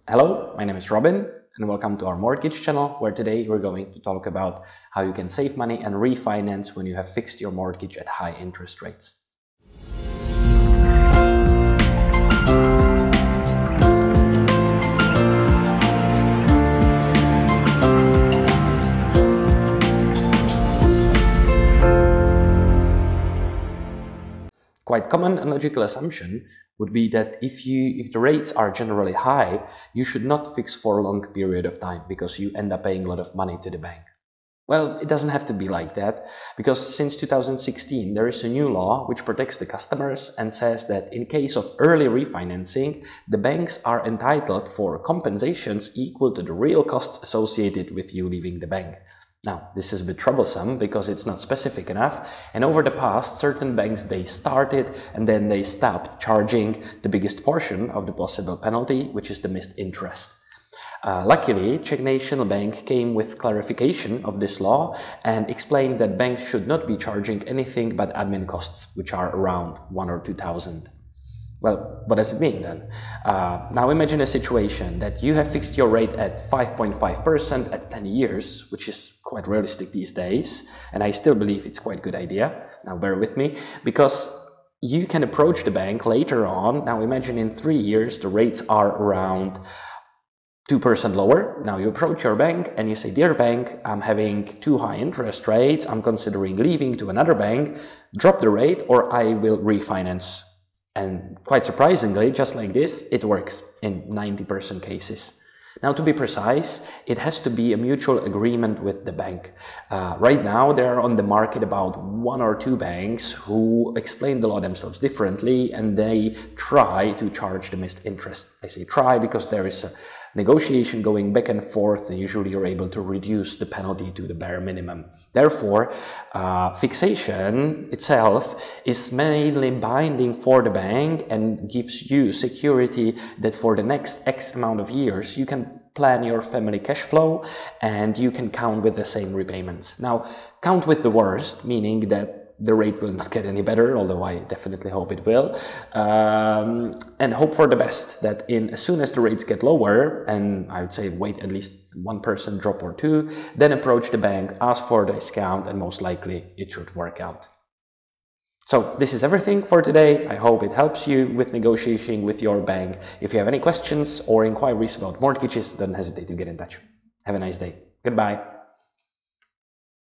Hello, my name is Robin and welcome to our mortgage channel, where today we're going to talk about how you can save money and refinance when you have fixed your mortgage at high interest rates. Quite common and logical assumption would be that if the rates are generally high, you should not fix for a long period of time because you end up paying a lot of money to the bank. Well, it doesn't have to be like that, because since 2016 there is a new law which protects the customers and says that in case of early refinancing, the banks are entitled for compensations equal to the real costs associated with you leaving the bank. Now, this is a bit troublesome because it's not specific enough, and over the past, certain banks, they started and then they stopped charging the biggest portion of the possible penalty, which is the missed interest. Luckily, Czech National Bank came with clarification of this law and explained that banks should not be charging anything but admin costs, which are around 1,000 or 2,000. Well, what does it mean then? Now imagine a situation that you have fixed your rate at 5.5% at 10 years, which is quite realistic these days, and I still believe it's quite a good idea. Now bear with me, because you can approach the bank later on. Now imagine in 3 years the rates are around 2% lower. Now you approach your bank and you say, "Dear bank, I'm having too high interest rates, I'm considering leaving to another bank, drop the rate or I will refinance." And quite surprisingly, just like this, it works in 90% cases. Now, to be precise, it has to be a mutual agreement with the bank. Right now, there are on the market about 1 or 2 banks who explain the law themselves differently, and they try to charge the missed interest. I say try because there is a negotiation going back and forth, and usually you're able to reduce the penalty to the bare minimum. Therefore, fixation itself is mainly binding for the bank and gives you security that for the next X amount of years you can plan your family cash flow and you can count with the same repayments. Now, count with the worst, meaning that the rate will not get any better, although I definitely hope it will, and hope for the best, that as soon as the rates get lower, and I would say wait at least 1% drop or 2, then approach the bank, ask for the discount, and most likely it should work out. So this is everything for today. I hope it helps you with negotiating with your bank. If you have any questions or inquiries about mortgages, don't hesitate to get in touch. Have a nice day. Goodbye.